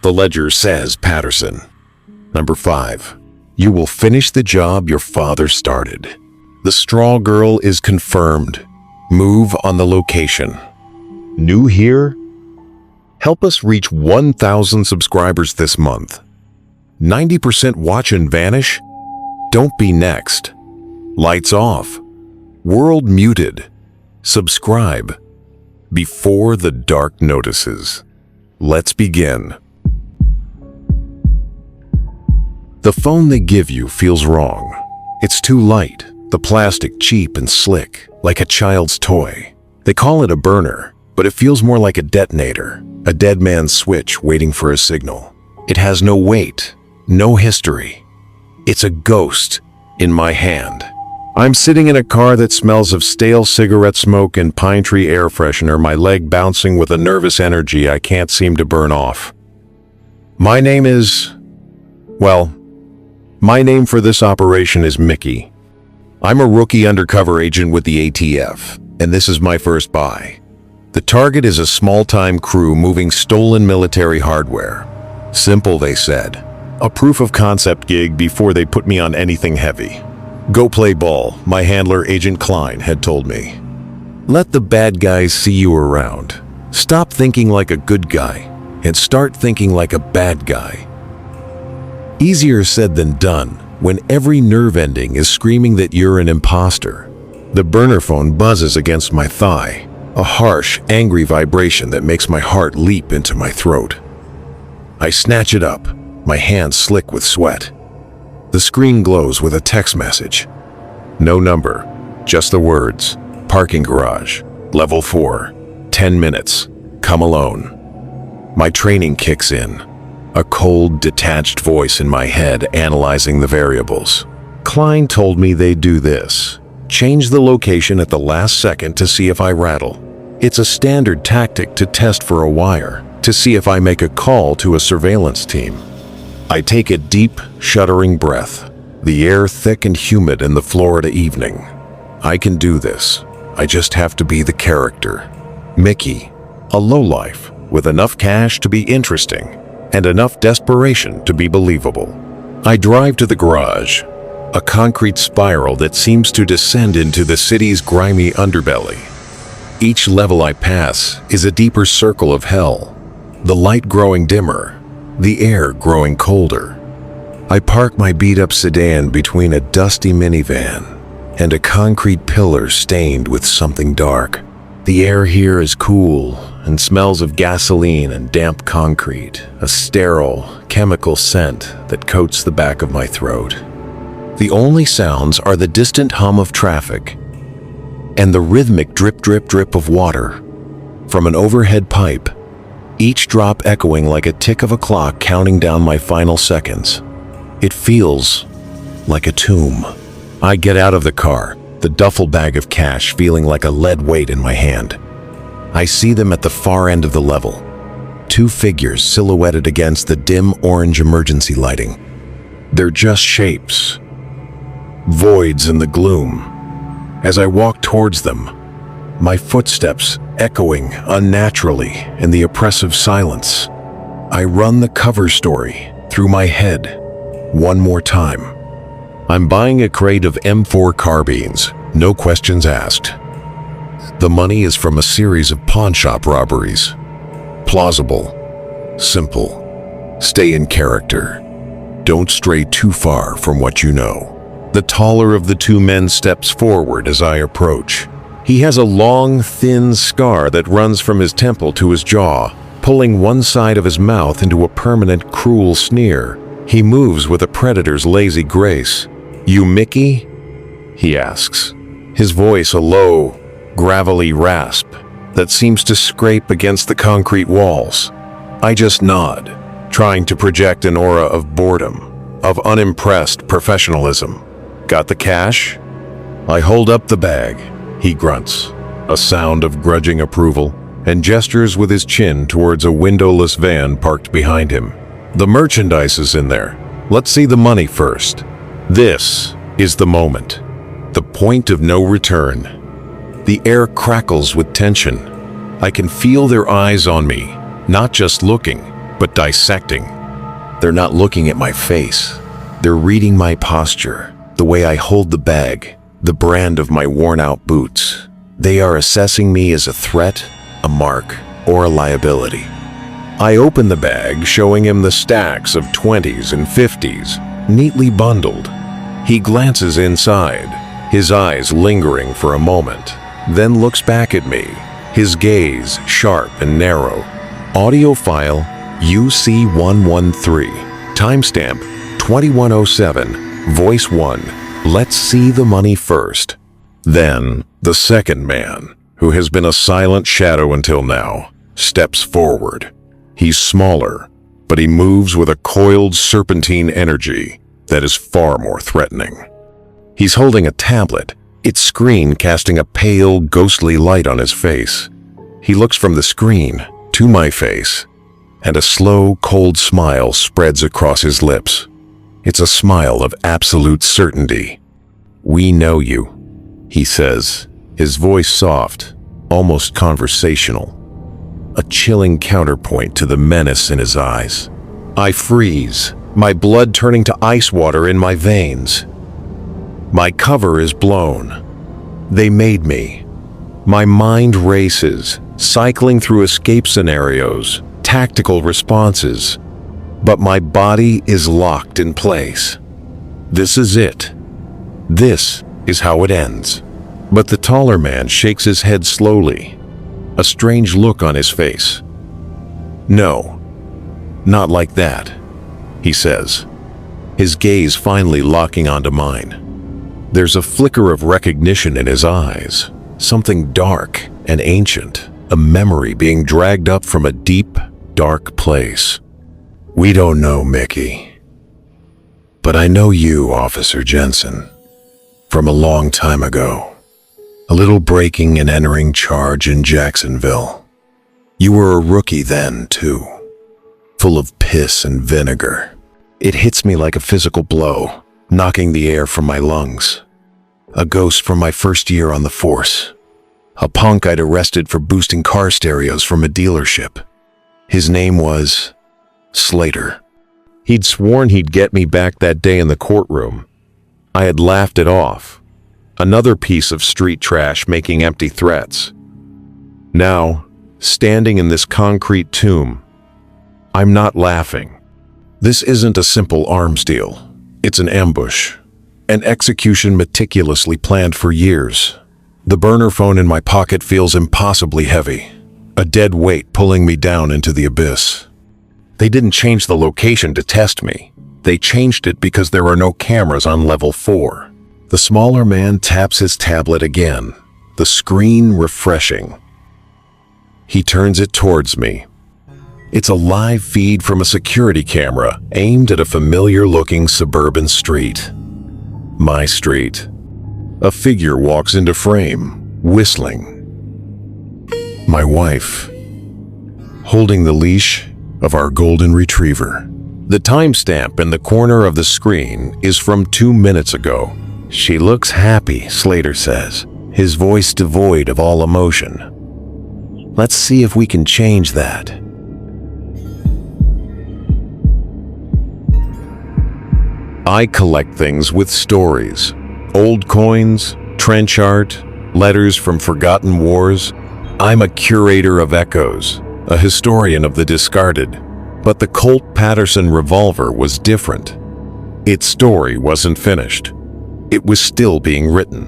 The ledger says Patterson. Number 5. You will finish the job your father started. The straw girl is confirmed. Move on the location. New here? Help us reach 1,000 subscribers this month. 90% watch and vanish? Don't be next. Lights off. World muted. Subscribe. Before the dark notices. Let's begin. The phone they give you feels wrong. It's too light, the plastic cheap and slick, like a child's toy. They call it a burner, but it feels more like a detonator, a dead man's switch waiting for a signal. It has no weight, no history. It's a ghost in my hand. I'm sitting in a car that smells of stale cigarette smoke and pine tree air freshener, my leg bouncing with a nervous energy I can't seem to burn off. My name for this operation is Mickey. I'm a rookie undercover agent with the ATF, and this is my first buy. The target is a small-time crew moving stolen military hardware. Simple, they said. A proof-of-concept gig before they put me on anything heavy. Go play ball, my handler Agent Klein had told me. Let the bad guys see you around. Stop thinking like a good guy and start thinking like a bad guy. Easier said than done when every nerve ending is screaming that you're an imposter. The burner phone buzzes against my thigh, a harsh, angry vibration that makes my heart leap into my throat. I snatch it up, my hands slick with sweat. The screen glows with a text message. No number, just the words. Parking garage, level 4, 10 minutes, come alone. My training kicks in, a cold, detached voice in my head analyzing the variables. Klein told me they'd do this. Change the location at the last second to see if I rattle. It's a standard tactic to test for a wire, to see if I make a call to a surveillance team. I take a deep, shuddering breath, the air thick and humid in the Florida evening. I can do this. I just have to be the character. Mickey, a lowlife with enough cash to be interesting and enough desperation to be believable. I drive to the garage, a concrete spiral that seems to descend into the city's grimy underbelly. Each level I pass is a deeper circle of hell, the light growing dimmer, the air growing colder. I park my beat-up sedan between a dusty minivan and a concrete pillar stained with something dark. The air here is cool and smells of gasoline and damp concrete, a sterile, chemical scent that coats the back of my throat. The only sounds are the distant hum of traffic and the rhythmic drip, drip, drip of water from an overhead pipe, each drop echoing like a tick of a clock counting down my final seconds. It feels like a tomb. I get out of the car, the duffel bag of cash feeling like a lead weight in my hand. I see them at the far end of the level, 2 figures silhouetted against the dim orange emergency lighting. They're just shapes, voids in the gloom. As I walk towards them, my footsteps echoing unnaturally in the oppressive silence. I run the cover story through my head one more time. I'm buying a crate of M4 carbines, no questions asked. The money is from a series of pawn shop robberies. Plausible, simple, stay in character. Don't stray too far from what you know. The taller of the 2 men steps forward as I approach. He has a long, thin scar that runs from his temple to his jaw, pulling one side of his mouth into a permanent, cruel sneer. He moves with a predator's lazy grace. "You Mickey?" he asks, his voice a low, gravelly rasp that seems to scrape against the concrete walls. I just nod, trying to project an aura of boredom, of unimpressed professionalism. "Got the cash?" I hold up the bag. He grunts, a sound of grudging approval, and gestures with his chin towards a windowless van parked behind him. "The merchandise is in there. Let's see the money first." This is the moment, the point of no return. The air crackles with tension. I can feel their eyes on me, not just looking, but dissecting. They're not looking at my face. They're reading my posture, the way I hold the bag, the brand of my worn-out boots. They are assessing me as a threat, a mark, or a liability. I open the bag, showing him the stacks of 20s and 50s, neatly bundled. He glances inside, his eyes lingering for a moment, then looks back at me, his gaze sharp and narrow. Audio file UC113, timestamp 2107, voice 1. Let's see the money first. Then, the second man, who has been a silent shadow until now, steps forward. He's smaller, but he moves with a coiled serpentine energy that is far more threatening. He's holding a tablet, its screen casting a pale, ghostly light on his face. He looks from the screen to my face, and a slow, cold smile spreads across his lips. It's a smile of absolute certainty. "We know you," he says, his voice soft, almost conversational. A chilling counterpoint to the menace in his eyes. I freeze, my blood turning to ice water in my veins. My cover is blown. They made me. My mind races, cycling through escape scenarios, tactical responses, but my body is locked in place. This is it. This is how it ends. But the taller man shakes his head slowly, a strange look on his face. "No, not like that," he says, his gaze finally locking onto mine. There's a flicker of recognition in his eyes, something dark and ancient, a memory being dragged up from a deep, dark place. "We don't know, Mickey. But I know you, Officer Jensen, from a long time ago. A little breaking and entering charge in Jacksonville. You were a rookie then, too, full of piss and vinegar." It hits me like a physical blow, knocking the air from my lungs. A ghost from my first year on the force. A punk I'd arrested for boosting car stereos from a dealership. His name was Slater. He'd sworn he'd get me back that day in the courtroom. I had laughed it off. Another piece of street trash making empty threats. Now, standing in this concrete tomb, I'm not laughing. This isn't a simple arms deal. It's an ambush. An execution meticulously planned for years. The burner phone in my pocket feels impossibly heavy. A dead weight pulling me down into the abyss. They didn't change the location to test me. They changed it because there are no cameras on level 4. The smaller man taps his tablet again, the screen refreshing. He turns it towards me. It's a live feed from a security camera aimed at a familiar-looking suburban street. My street. A figure walks into frame, whistling. My wife, holding the leash of our golden retriever. The timestamp in the corner of the screen is from 2 minutes ago. "She looks happy," Slater says, his voice devoid of all emotion. "Let's see if we can change that." I collect things with stories. Old coins, trench art, letters from forgotten wars. I'm a curator of echoes, a historian of the discarded. But the Colt Patterson revolver was different. Its story wasn't finished. It was still being written,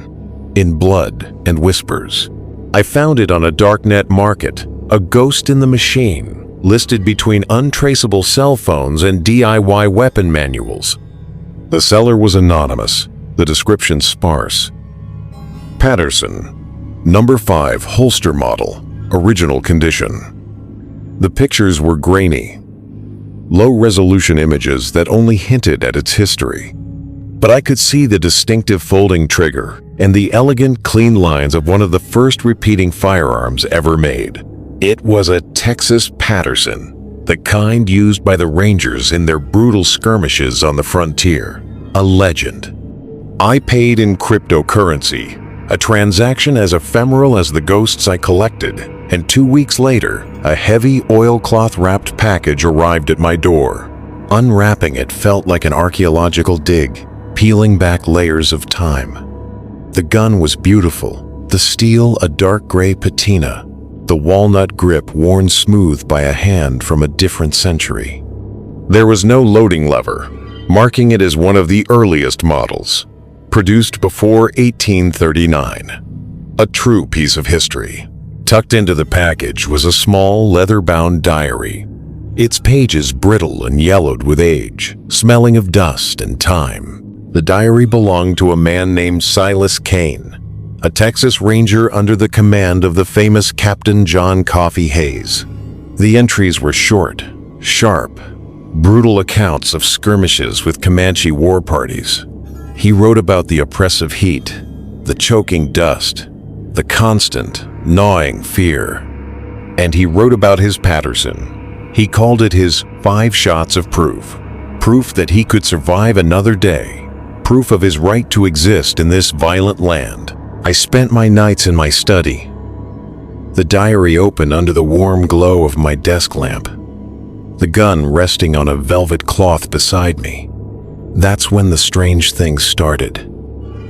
in blood and whispers. I found it on a darknet market, a ghost in the machine, listed between untraceable cell phones and DIY weapon manuals. The seller was anonymous, the description sparse. Patterson, number 5 holster model, original condition. The pictures were grainy, low-resolution images that only hinted at its history. But I could see the distinctive folding trigger and the elegant, clean lines of one of the first repeating firearms ever made. It was a Texas Patterson, the kind used by the Rangers in their brutal skirmishes on the frontier. A legend. I paid in cryptocurrency, a transaction as ephemeral as the ghosts I collected. and 2 weeks later, a heavy oilcloth-wrapped package arrived at my door. Unwrapping it felt like an archaeological dig, peeling back layers of time. The gun was beautiful, the steel a dark gray patina, the walnut grip worn smooth by a hand from a different century. There was no loading lever, marking it as one of the earliest models, produced before 1839. A true piece of history. Tucked into the package was a small leather-bound diary, its pages brittle and yellowed with age, smelling of dust and time. The diary belonged to a man named Silas Kane, a Texas Ranger under the command of the famous Captain John Coffee Hayes. The entries were short, sharp, brutal accounts of skirmishes with Comanche war parties. He wrote about the oppressive heat, the choking dust, the constant, gnawing fear. And he wrote about his Patterson. He called it his 5 shots of proof. Proof that he could survive another day. Proof of his right to exist in this violent land. I spent my nights in my study. The diary open under the warm glow of my desk lamp. The gun resting on a velvet cloth beside me. That's when the strange thing started.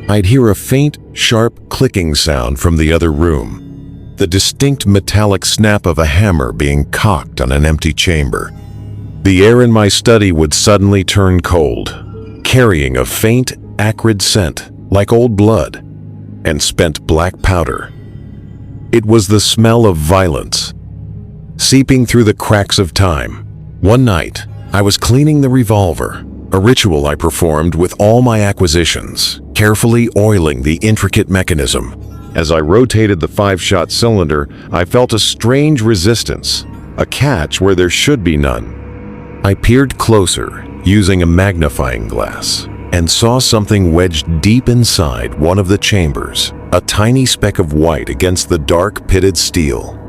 I'd hear a faint, sharp clicking sound from the other room, the distinct metallic snap of a hammer being cocked on an empty chamber. The air in my study would suddenly turn cold, carrying a faint, acrid scent like old blood and spent black powder. It was the smell of violence, seeping through the cracks of time. One night, I was cleaning the revolver, a ritual I performed with all my acquisitions, carefully oiling the intricate mechanism. As I rotated the 5-shot cylinder, I felt a strange resistance, a catch where there should be none. I peered closer, using a magnifying glass, and saw something wedged deep inside one of the chambers, a tiny speck of white against the dark pitted steel.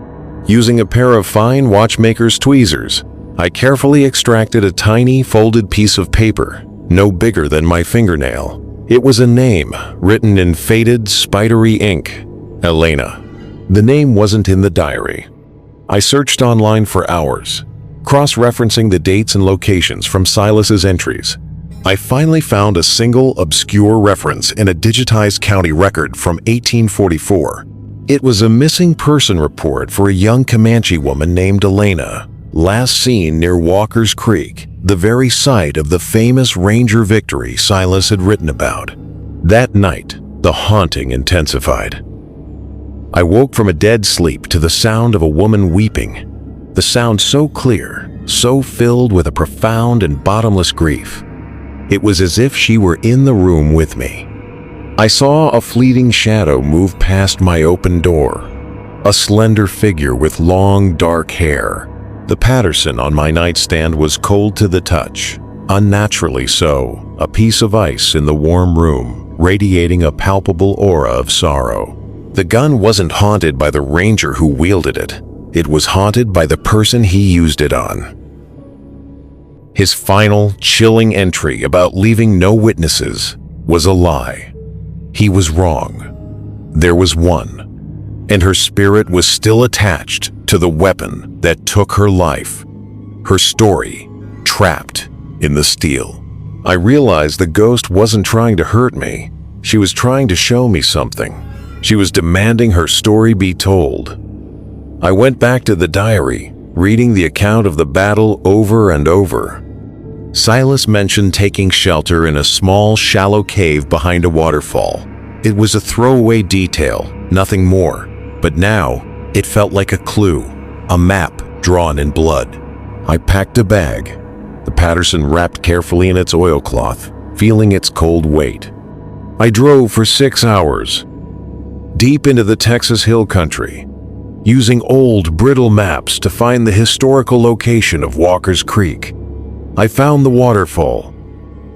Using a pair of fine watchmaker's tweezers, I carefully extracted a tiny folded piece of paper, no bigger than my fingernail. It was a name, written in faded, spidery ink. Elena. The name wasn't in the diary. I searched online for hours, cross-referencing the dates and locations from Silas's entries. I finally found a single, obscure reference in a digitized county record from 1844. It was a missing person report for a young Comanche woman named Elena, last seen near Walker's Creek, the very site of the famous Ranger victory Silas had written about. That night, the haunting intensified. I woke from a dead sleep to the sound of a woman weeping, the sound so clear, so filled with a profound and bottomless grief. It was as if she were in the room with me. I saw a fleeting shadow move past my open door, a slender figure with long, dark hair. The Patterson on my nightstand was cold to the touch, unnaturally so, a piece of ice in the warm room, radiating a palpable aura of sorrow. The gun wasn't haunted by the ranger who wielded it. It was haunted by the person he used it on. His final, chilling entry about leaving no witnesses was a lie. He was wrong. There was one, and her spirit was still attached to the weapon that took her life. Her story, trapped in the steel. I realized the ghost wasn't trying to hurt me. She was trying to show me something. She was demanding her story be told. I went back to the diary, reading the account of the battle over and over. Silas mentioned taking shelter in a small, shallow cave behind a waterfall. It was a throwaway detail, nothing more, but now it felt like a clue, a map drawn in blood. I packed a bag, the Patterson wrapped carefully in its oilcloth, feeling its cold weight. I drove for 6 hours, deep into the Texas hill country, using old, brittle maps to find the historical location of Walker's Creek. I found the waterfall,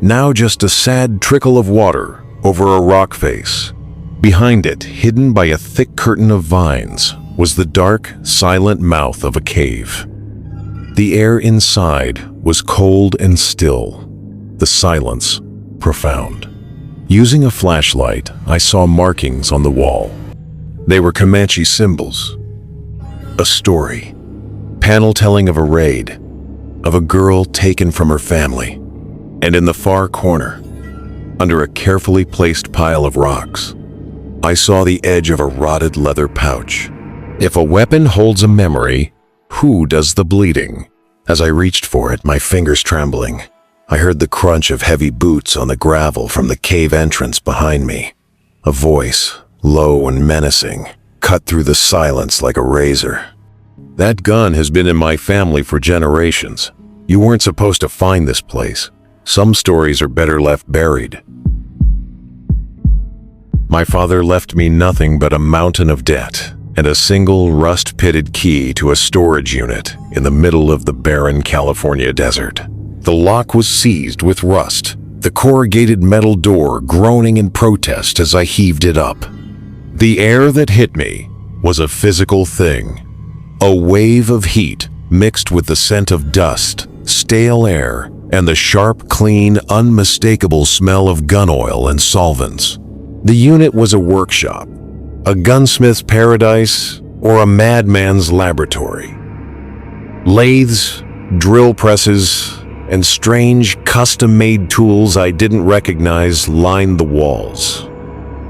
now just a sad trickle of water over a rock face. Behind it, hidden by a thick curtain of vines, was the dark, silent mouth of a cave. The air inside was cold and still, the silence profound. Using a flashlight, I saw markings on the wall. They were Comanche symbols. A story. Panel telling of a raid, of a girl taken from her family, and in the far corner, under a carefully placed pile of rocks, I saw the edge of a rotted leather pouch. If a weapon holds a memory, who does the bleeding? As I reached for it, my fingers trembling, I heard the crunch of heavy boots on the gravel from the cave entrance behind me. A voice, low and menacing, cut through the silence like a razor. That gun has been in my family for generations. You weren't supposed to find this place. Some stories are better left buried. My father left me nothing but a mountain of debt and a single rust-pitted key to a storage unit in the middle of the barren California desert. The lock was seized with rust, the corrugated metal door groaning in protest as I heaved it up. The air that hit me was a physical thing. A wave of heat mixed with the scent of dust, stale air, and the sharp, clean, unmistakable smell of gun oil and solvents. The unit was a workshop, a gunsmith's paradise, or a madman's laboratory. Lathes, drill presses, and strange, custom-made tools I didn't recognize lined the walls.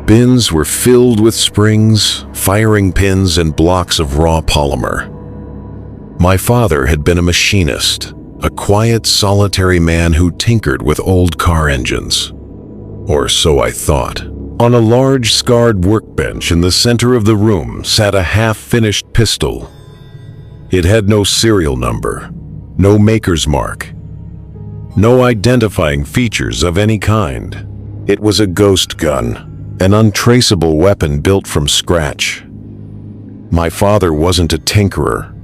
Bins were filled with springs, firing pins, and blocks of raw polymer. My father had been a machinist, a quiet, solitary man who tinkered with old car engines. Or so I thought. On a large, scarred workbench in the center of the room sat a half-finished pistol. It had no serial number, no maker's mark, no identifying features of any kind. It was a ghost gun, an untraceable weapon built from scratch. My father wasn't a tinkerer.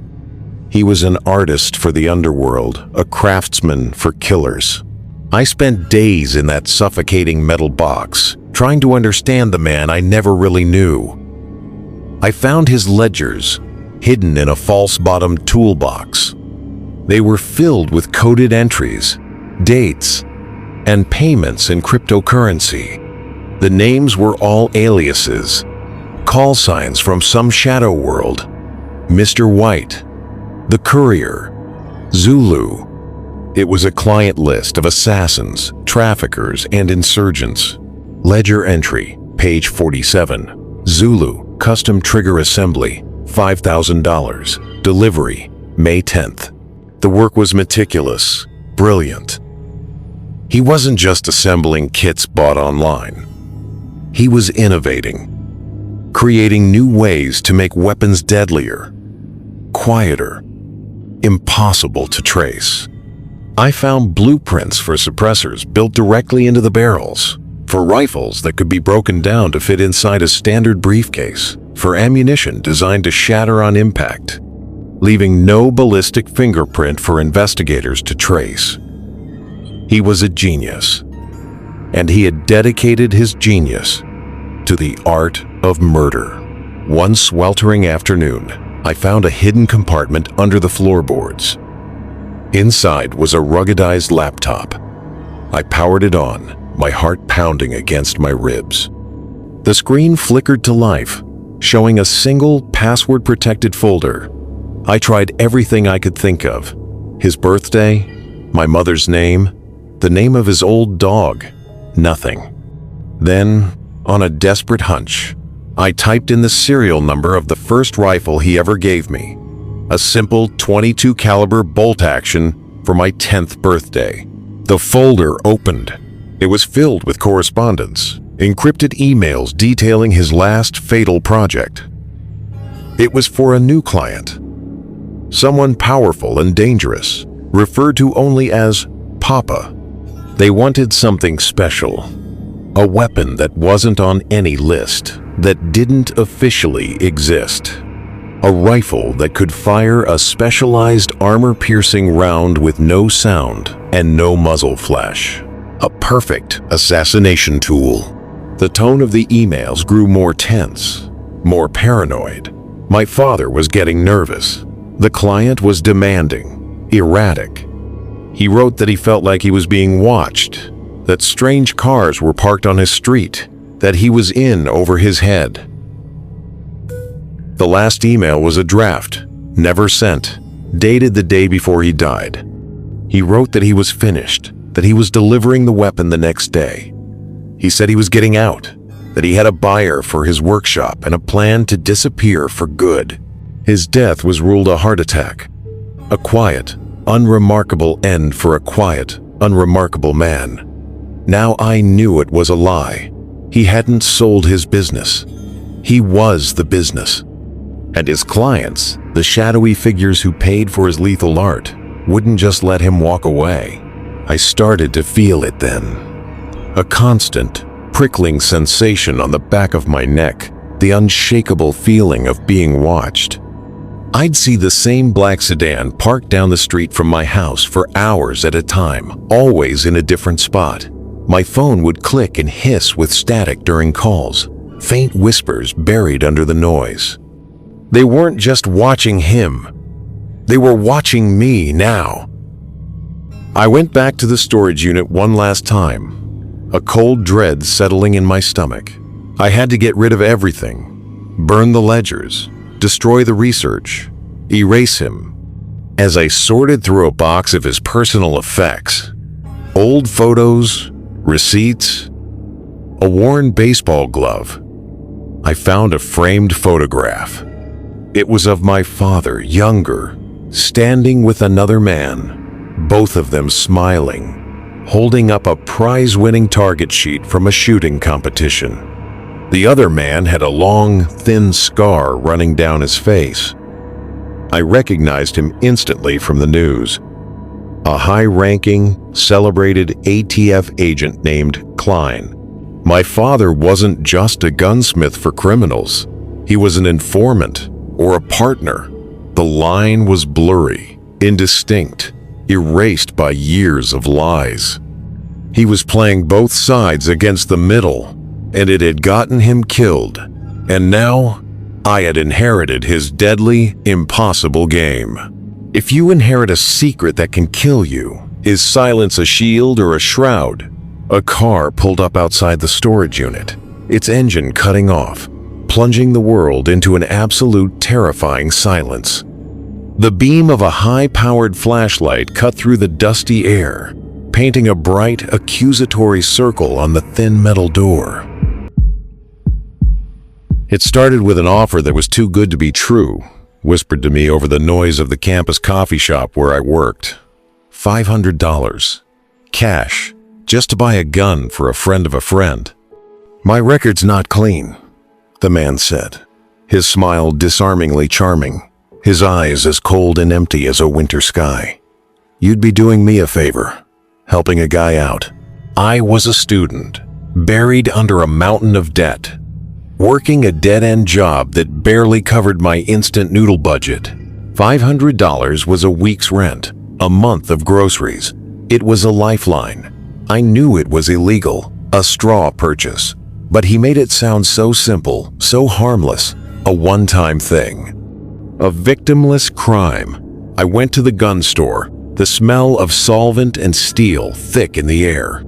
He was an artist for the underworld, a craftsman for killers. I spent days in that suffocating metal box, trying to understand the man I never really knew. I found his ledgers, hidden in a false-bottomed toolbox. They were filled with coded entries, dates, and payments in cryptocurrency. The names were all aliases, call signs from some shadow world. Mr. White, the Courier, Zulu. It was a client list of assassins, traffickers, and insurgents. Ledger entry, page 47. Zulu, custom trigger assembly, $5,000. Delivery, May 10th. The work was meticulous, brilliant. He wasn't just assembling kits bought online. He was innovating, creating new ways to make weapons deadlier, quieter, impossible to trace. I found blueprints for suppressors built directly into the barrels, for rifles that could be broken down to fit inside a standard briefcase, for ammunition designed to shatter on impact, leaving no ballistic fingerprint for investigators to trace. He was a genius, and he had dedicated his genius to the art of murder. One sweltering afternoon, I found a hidden compartment under the floorboards. Inside was a ruggedized laptop. I powered it on, my heart pounding against my ribs. The screen flickered to life, showing a single password-protected folder. I tried everything I could think of. His birthday, my mother's name, the name of his old dog. Nothing. Then, on a desperate hunch, I typed in the serial number of the first rifle he ever gave me. A simple .22 caliber bolt action for my 10th birthday. The folder opened. It was filled with correspondence, encrypted emails detailing his last fatal project. It was for a new client, someone powerful and dangerous, referred to only as Papa. They wanted something special, a weapon that wasn't on any list, that didn't officially exist. A rifle that could fire a specialized armor-piercing round with no sound and no muzzle flash. A perfect assassination tool. The tone of the emails grew more tense, more paranoid. My father was getting nervous. The client was demanding, erratic. He wrote that he felt like he was being watched, that strange cars were parked on his street, that he was in over his head. The last email was a draft, never sent, dated the day before he died. He wrote that he was finished, that he was delivering the weapon the next day. He said he was getting out, that he had a buyer for his workshop and a plan to disappear for good. His death was ruled a heart attack. A quiet, unremarkable end for a quiet, unremarkable man. Now I knew it was a lie. He hadn't sold his business. He was the business. And his clients, the shadowy figures who paid for his lethal art, wouldn't just let him walk away. I started to feel it then. A constant, prickling sensation on the back of my neck, the unshakable feeling of being watched. I'd see the same black sedan parked down the street from my house for hours at a time, always in a different spot. My phone would click and hiss with static during calls, faint whispers buried under the noise. They weren't just watching him. They were watching me now. I went back to the storage unit one last time, a cold dread settling in my stomach. I had to get rid of everything, burn the ledgers, destroy the research, erase him. As I sorted through a box of his personal effects, old photos, receipts, a worn baseball glove, I found a framed photograph. It was of my father, younger, standing with another man, both of them smiling, holding up a prize-winning target sheet from a shooting competition. The other man had a long, thin scar running down his face. I recognized him instantly from the news. A high-ranking, celebrated ATF agent named Klein. My father wasn't just a gunsmith for criminals. He was an informant or a partner. The line was blurry, indistinct, erased by years of lies. He was playing both sides against the middle, and it had gotten him killed. And now, I had inherited his deadly, impossible game. If you inherit a secret that can kill you, is silence a shield or a shroud? A car pulled up outside the storage unit, its engine cutting off, plunging the world into an absolute terrifying silence. The beam of a high-powered flashlight cut through the dusty air, painting a bright, accusatory circle on the thin metal door. It started with an offer that was too good to be true, whispered to me over the noise of the campus coffee shop where I worked. $500. Cash, just to buy a gun for a friend of a friend. My record's not clean, the man said, his smile disarmingly charming, his eyes as cold and empty as a winter sky. You'd be doing me a favor, helping a guy out. I was a student, buried under a mountain of debt, working a dead-end job that barely covered my instant noodle budget. $500 was a week's rent, a month of groceries. It was a lifeline. I knew it was illegal, a straw purchase, but he made it sound so simple, so harmless, a one-time thing. A victimless crime. I went to the gun store, the smell of solvent and steel thick in the air.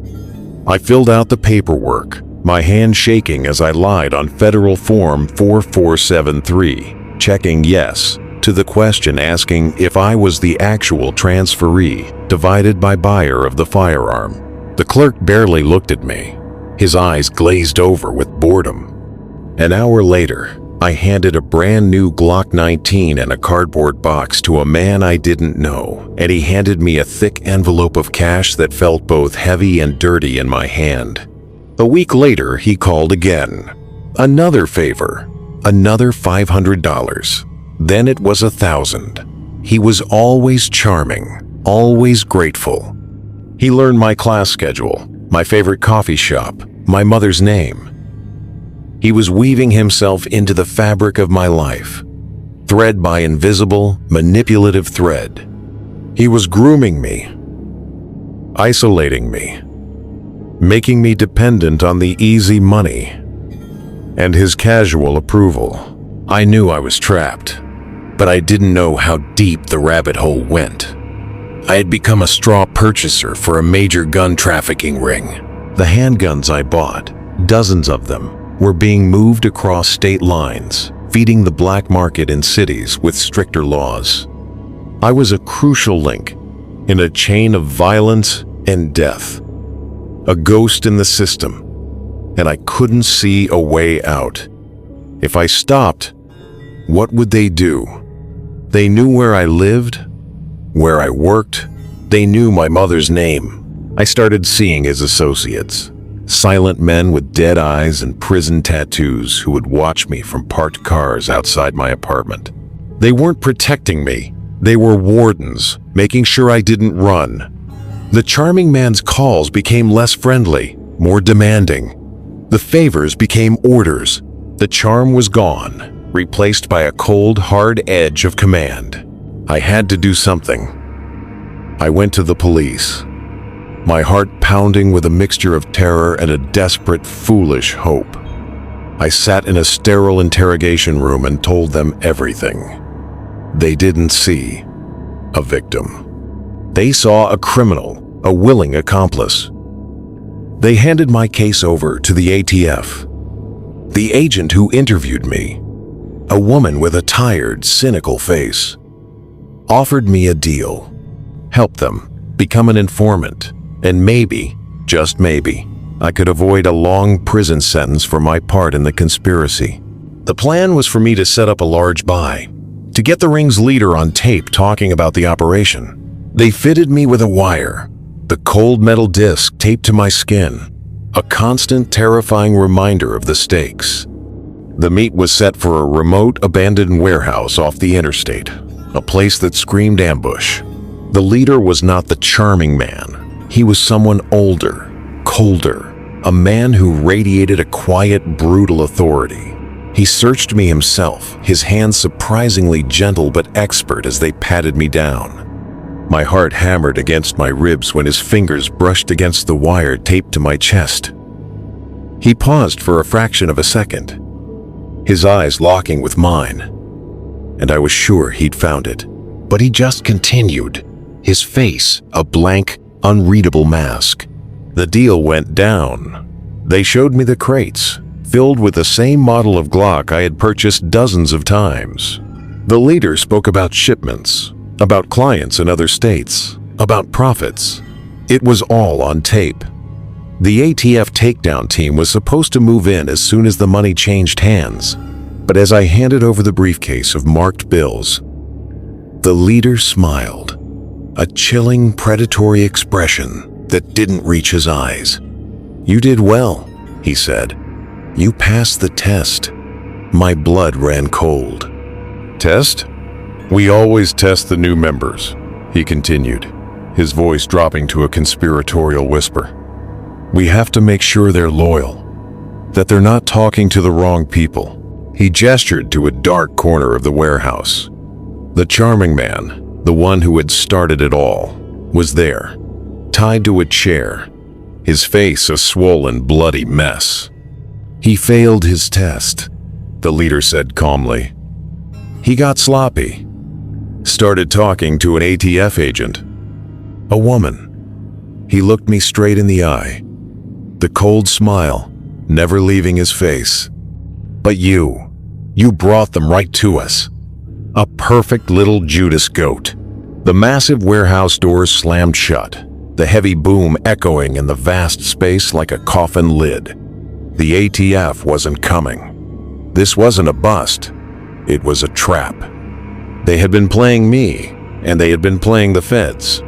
I filled out the paperwork, my hand shaking as I lied on Federal Form 4473, checking yes to the question asking if I was the actual transferee, divided by buyer of the firearm. The clerk barely looked at me, his eyes glazed over with boredom. An hour later, I handed a brand new Glock 19 and a cardboard box to a man I didn't know, and he handed me a thick envelope of cash that felt both heavy and dirty in my hand. A week later, he called again. Another favor, another $500. Then it was $1,000. He was always charming, always grateful. He learned my class schedule, my favorite coffee shop, my mother's name. He was weaving himself into the fabric of my life, thread by invisible, manipulative thread. He was grooming me, isolating me, making me dependent on the easy money and his casual approval. I knew I was trapped, but I didn't know how deep the rabbit hole went. I had become a straw purchaser for a major gun trafficking ring. The handguns I bought, dozens of them, were being moved across state lines, feeding the black market in cities with stricter laws. I was a crucial link in a chain of violence and death, a ghost in the system, and I couldn't see a way out. If I stopped, what would they do? They knew where I lived, where I worked. They knew my mother's name. I started seeing his associates, silent men with dead eyes and prison tattoos who would watch me from parked cars outside my apartment. They weren't protecting me. They were wardens, making sure I didn't run. The charming man's calls became less friendly, more demanding. The favors became orders. The charm was gone, replaced by a cold, hard edge of command. I had to do something. I went to the police, my heart pounding with a mixture of terror and a desperate, foolish hope. I sat in a sterile interrogation room and told them everything. They didn't see a victim. They saw a criminal, a willing accomplice. They handed my case over to the ATF. The agent who interviewed me, a woman with a tired, cynical face, offered me a deal. Help them, become an informant, and maybe, just maybe, I could avoid a long prison sentence for my part in the conspiracy. The plan was for me to set up a large buy, to get the ring's leader on tape talking about the operation. They fitted me with a wire, the cold metal disc taped to my skin, a constant, terrifying reminder of the stakes. The meet was set for a remote, abandoned warehouse off the interstate, a place that screamed ambush. The leader was not the charming man. He was someone older, colder, a man who radiated a quiet, brutal authority. He searched me himself, his hands surprisingly gentle but expert as they patted me down. My heart hammered against my ribs when his fingers brushed against the wire taped to my chest. He paused for a fraction of a second, his eyes locking with mine, and I was sure he'd found it. But he just continued, his face a blank, unreadable mask. The deal went down. They showed me the crates, filled with the same model of Glock I had purchased dozens of times. The leader spoke about shipments, about clients in other states, about profits. It was all on tape. The ATF takedown team was supposed to move in as soon as the money changed hands. But as I handed over the briefcase of marked bills, the leader smiled, a chilling, predatory expression that didn't reach his eyes. "You did well," he said. "You passed the test." My blood ran cold. "Test? We always test the new members," he continued, his voice dropping to a conspiratorial whisper. "We have to make sure they're loyal, that they're not talking to the wrong people." He gestured to a dark corner of the warehouse. The charming man, the one who had started it all, was there, tied to a chair, his face a swollen, bloody mess. "He failed his test," the leader said calmly. "He got sloppy. Started talking to an ATF agent, a woman." He looked me straight in the eye, the cold smile never leaving his face. "But you brought them right to us. A perfect little Judas goat." The massive warehouse doors slammed shut, the heavy boom echoing in the vast space like a coffin lid. The ATF wasn't coming. This wasn't a bust. It was a trap. They had been playing me, and they had been playing the feds.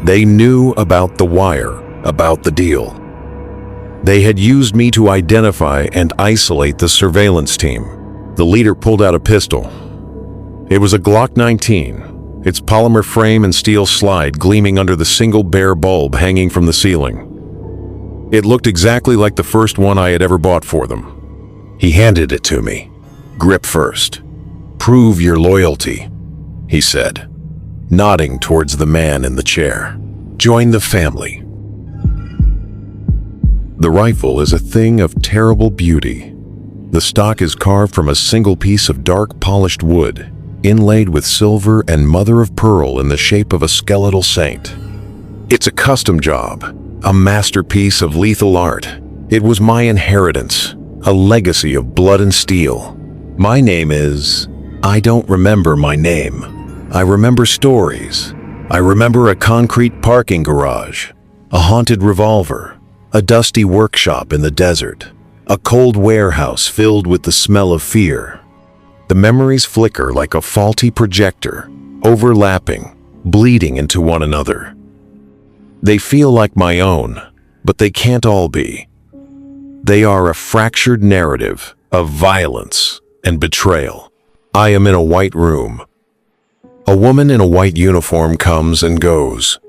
They knew about the wire, about the deal. They had used me to identify and isolate the surveillance team. The leader pulled out a pistol. It was a Glock 19, its polymer frame and steel slide gleaming under the single bare bulb hanging from the ceiling. It looked exactly like the first one I had ever bought for them. He handed it to me. "Grip first. Prove your loyalty," he said, nodding towards the man in the chair. "Join the family." The rifle is a thing of terrible beauty. The stock is carved from a single piece of dark polished wood, inlaid with silver and mother of pearl in the shape of a skeletal saint. It's a custom job, a masterpiece of lethal art. It was my inheritance, a legacy of blood and steel. My name is... I don't remember my name. I remember stories. I remember a concrete parking garage, a haunted revolver, a dusty workshop in the desert, a cold warehouse filled with the smell of fear. The memories flicker like a faulty projector, overlapping, bleeding into one another. They feel like my own, but they can't all be. They are a fractured narrative of violence and betrayal. I am in a white room. A woman in a white uniform comes and goes.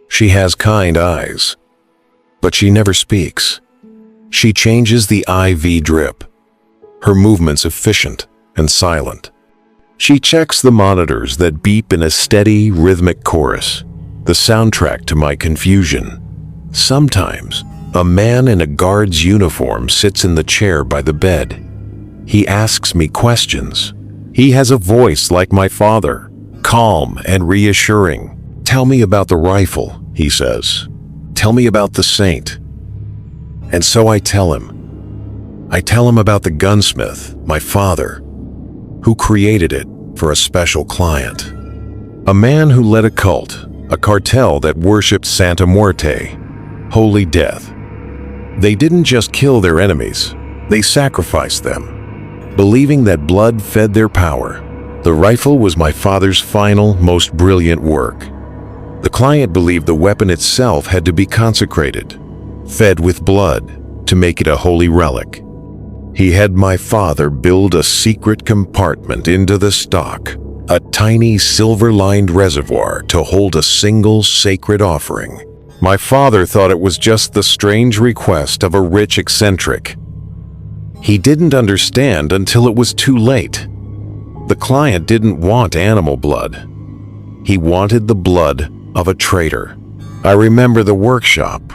She has kind eyes, but she never speaks. She changes the IV drip. Her movements efficient and silent. She checks the monitors that beep in a steady, rhythmic chorus, the soundtrack to my confusion. Sometimes, a man in a guard's uniform sits in the chair by the bed. He asks me questions. He has a voice like my father, calm and reassuring. "Tell me about the rifle," he says. "Tell me about the saint." And so I tell him. I tell him about the gunsmith, my father, who created it for a special client. A man who led a cult, a cartel that worshipped Santa Muerte, holy death. They didn't just kill their enemies, they sacrificed them, believing that blood fed their power. The rifle was my father's final, most brilliant work. The client believed the weapon itself had to be consecrated, fed with blood, to make it a holy relic. He had my father build a secret compartment into the stock, a tiny silver-lined reservoir to hold a single sacred offering. My father thought it was just the strange request of a rich eccentric. He didn't understand until it was too late. The client didn't want animal blood. He wanted the blood of a traitor. I remember the workshop,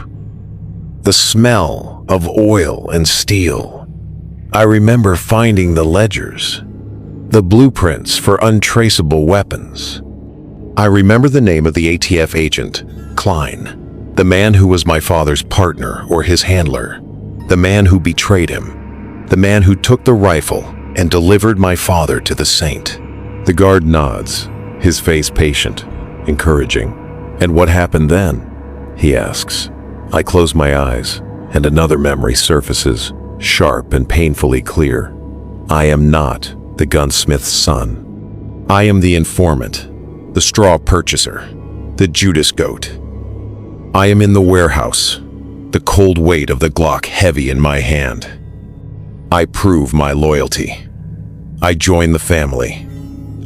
the smell of oil and steel. I remember finding the ledgers, the blueprints for untraceable weapons. I remember the name of the ATF agent, Klein, the man who was my father's partner or his handler, the man who betrayed him, the man who took the rifle and delivered my father to the saint. The guard nods, his face patient, encouraging. "And what happened then?" he asks. I close my eyes, and another memory surfaces, sharp and painfully clear. I am not the gunsmith's son. I am the informant, the straw purchaser, the Judas goat. I am in the warehouse, the cold weight of the Glock heavy in my hand. I prove my loyalty. I join the family.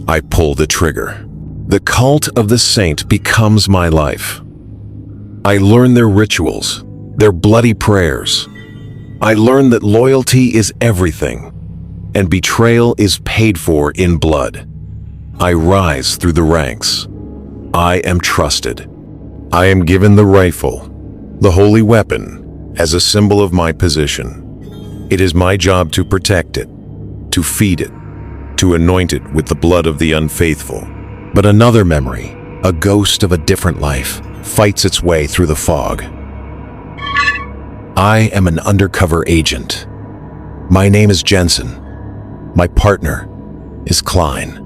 I pull the trigger. The cult of the saint becomes my life. I learn their rituals, their bloody prayers. I learn that loyalty is everything, and betrayal is paid for in blood. I rise through the ranks. I am trusted. I am given the rifle, the holy weapon, as a symbol of my position. It is my job to protect it, to feed it, to anoint it with the blood of the unfaithful. But another memory, a ghost of a different life, fights its way through the fog. I am an undercover agent. My name is Jensen. My partner is Klein.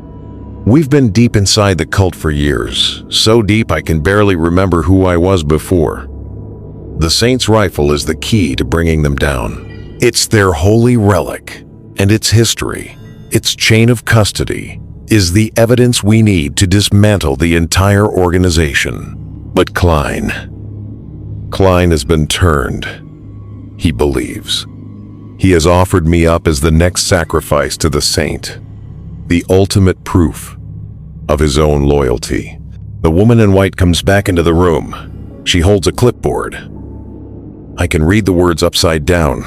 We've been deep inside the cult for years, so deep I can barely remember who I was before. The Saint's rifle is the key to bringing them down. It's their holy relic, and its history, its chain of custody, is the evidence we need to dismantle the entire organization. But Klein has been turned, he believes. He has offered me up as the next sacrifice to the Saint, the ultimate proof of his own loyalty. The woman in white comes back into the room. She holds a clipboard. I can read the words upside down.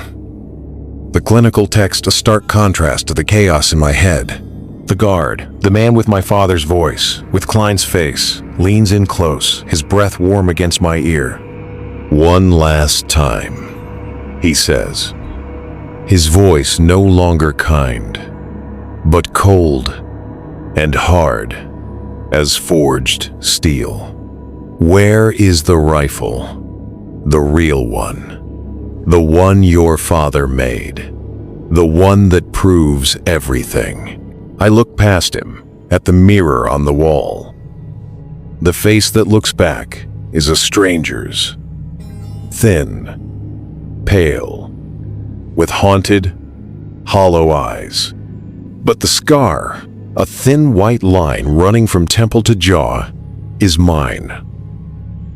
The clinical text, a stark contrast to the chaos in my head. The guard, the man with my father's voice, with Klein's face, leans in close, his breath warm against my ear. "One last time," he says. His voice no longer kind, but cold and hard as forged steel. "Where is the rifle? The real one. The one your father made. The one that proves everything. I look past him, at the mirror on the wall. The face that looks back is a stranger's. Thin, pale, with haunted, hollow eyes. But the scar, a thin white line running from temple to jaw, is mine.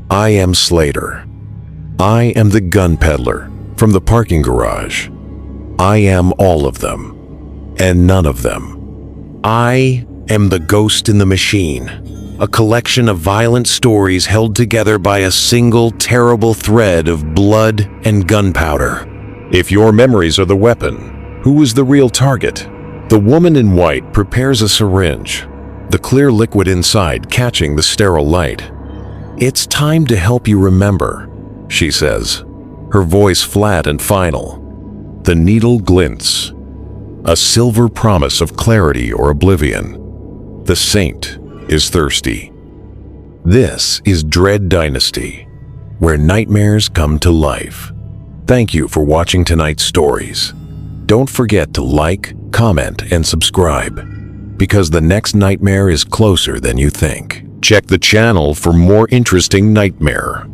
I am Slater. I am the gun peddler from the parking garage. I am all of them, and none of them. I am the ghost in the machine, a collection of violent stories held together by a single terrible thread of blood and gunpowder. If your memories are the weapon, who is the real target? The woman in white prepares a syringe, the clear liquid inside catching the sterile light. "It's time to help you remember," she says, her voice flat and final. The needle glints, a silver promise of clarity or oblivion. The saint is thirsty. This is Dread Dynasty, where nightmares come to life. Thank you for watching tonight's stories. Don't forget to like, comment, and subscribe, because the next nightmare is closer than you think. Check the channel for more interesting nightmare